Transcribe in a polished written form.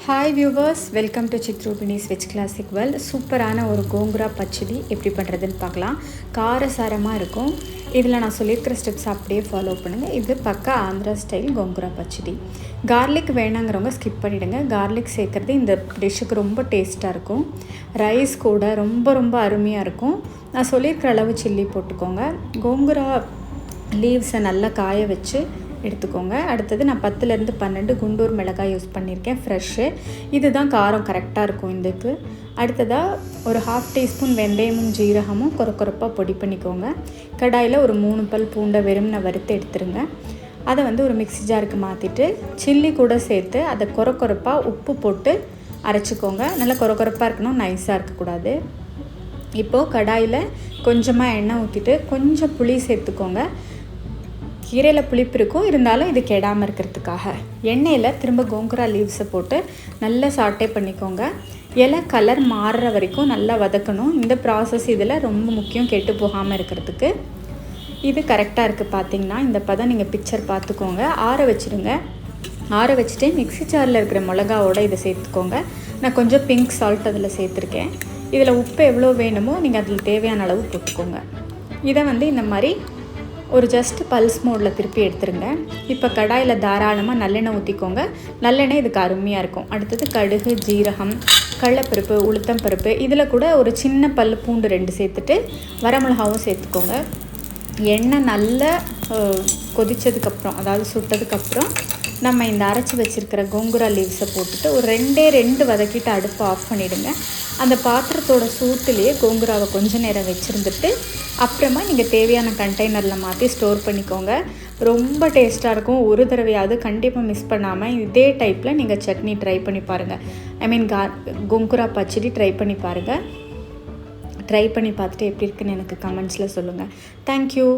Hi viewers, welcome to Chitrupini's veg classic world. சூப்பரான ஒரு கோங்குரா பச்சடி எப்படி பண்ணுறதுன்னு பார்க்கலாம். காரசாரமாக இருக்கும். இதில் நான் சொல்லியிருக்கிற ஸ்டெப்ஸ் அப்படியே ஃபாலோ பண்ணுங்கள். இது பக்கா ஆந்திரா ஸ்டைல் கோங்குரா பச்சடி. கார்லிக் வேணாங்கிறவங்க ஸ்கிப் பண்ணிவிடுங்க. கார்லிக் சேர்க்குறது இந்த டிஷ்ஷுக்கு ரொம்ப டேஸ்ட்டாக இருக்கும். ரைஸ் கூட ரொம்ப ரொம்ப அருமையாக இருக்கும். நான் சொல்லியிருக்கிற அளவு சில்லி போட்டுக்கோங்க. கோங்குரா லீவ்ஸை நல்லா காய வச்சு எடுத்துக்கோங்க. அடுத்தது நான் 10லேருந்து 12 குண்டூர் மிளகாய் யூஸ் பண்ணியிருக்கேன், ஃப்ரெஷ்ஷு. இதுதான் காரம் கரெக்டாக இருக்கும் இதுக்கு. அடுத்ததாக ஒரு 1/2 டீஸ்பூன் வெந்தயமும் ஜீரகமும் கொரப்பாக பொடி பண்ணிக்கோங்க. கடாயில் ஒரு 3 பல் பூண்டை வெறும்னை வறுத்து எடுத்துருங்க. அதை ஒரு மிக்ஸி ஜாருக்கு மாற்றிட்டு சில்லி கூட சேர்த்து அதை கொரப்பாக உப்பு போட்டு அரைச்சிக்கோங்க. நல்லா கொரப்பாக இருக்கணும், நைஸாக இருக்கக்கூடாது. இப்போது கடாயில் கொஞ்சமாக எண்ணெய் ஊற்றிட்டு கொஞ்சம் புளி சேர்த்துக்கோங்க. கீரையில் புளிப்பு இருக்கும், இருந்தாலும் இது கெடாமல் இருக்கிறதுக்காக. எண்ணெயில் திரும்ப கோங்குரா லீவ்ஸை போட்டு நல்லா சாட்டே பண்ணிக்கோங்க. இலை கலர் மாறுற வரைக்கும் நல்லா வதக்கணும். இந்த ப்ராசஸ் இதில் ரொம்ப முக்கியம், கெட்டு போகாமல் இருக்கிறதுக்கு. இது கரெக்டாக இருக்குது. பார்த்திங்கன்னா இந்த பதம் நீங்கள் பிக்சர் பார்த்துக்கோங்க. ஆற வச்சுடுங்க. ஆற வச்சுட்டு மிக்ஸி ஜாரில் இருக்கிற மிளகாவோட இதை சேர்த்துக்கோங்க. நான் கொஞ்சம் பிங்க் சால்ட் அதில் சேர்த்துருக்கேன். இதில் உப்பு எவ்வளோ வேணுமோ நீங்கள் அதில் தேவையான அளவு போட்டுக்கோங்க. இதை இந்த மாதிரி ஒரு ஜஸ்ட் பல்ஸ் மோடில் திருப்பி எடுத்துருங்க. இப்போ கடாயில் தாராளமாக நல்லெண்ணெய் ஊற்றிக்கோங்க. நல்லெண்ணெய் இதுக்கு அருமையாக இருக்கும். அடுத்தது கடுகு, ஜீரகம், கடலைப்பருப்பு, உளுத்தம் பருப்பு, இதில் கூட ஒரு சின்ன பல் பூண்டு 2 சேர்த்துட்டு வரமிளகாவும் சேர்த்துக்கோங்க. எண்ணெய் நல்லா கொதித்ததுக்கப்புறம், அதாவது சுட்டதுக்கப்புறம் நம்ம இந்த அரைச்சி வச்சுருக்கிற கோங்குரா லீவ்ஸை போட்டுட்டு ஒரு 2 வதக்கிட்டு அடுப்பை ஆஃப் பண்ணிவிடுங்க. அந்த பாத்திரத்தோட சூட்டுலேயே கோங்குராவை கொஞ்சம் நேரம் வச்சுருந்துட்டு அப்புறமா நீங்கள் தேவையான கண்டெய்னரில் மாற்றி ஸ்டோர் பண்ணிக்கோங்க. ரொம்ப டேஸ்ட்டாக இருக்கும். ஒரு தடவையாவது கண்டிப்பாக மிஸ் பண்ணாமல் இதே டைப்பில் நீங்கள் சட்னி ட்ரை பண்ணி பாருங்கள். கோங்குரா பச்சடி ட்ரை பண்ணி பாருங்கள். ட்ரை பண்ணி பார்த்துட்டு எப்படி இருக்குன்னு எனக்கு கமெண்ட்ஸில் சொல்லுங்கள். தேங்க்யூ.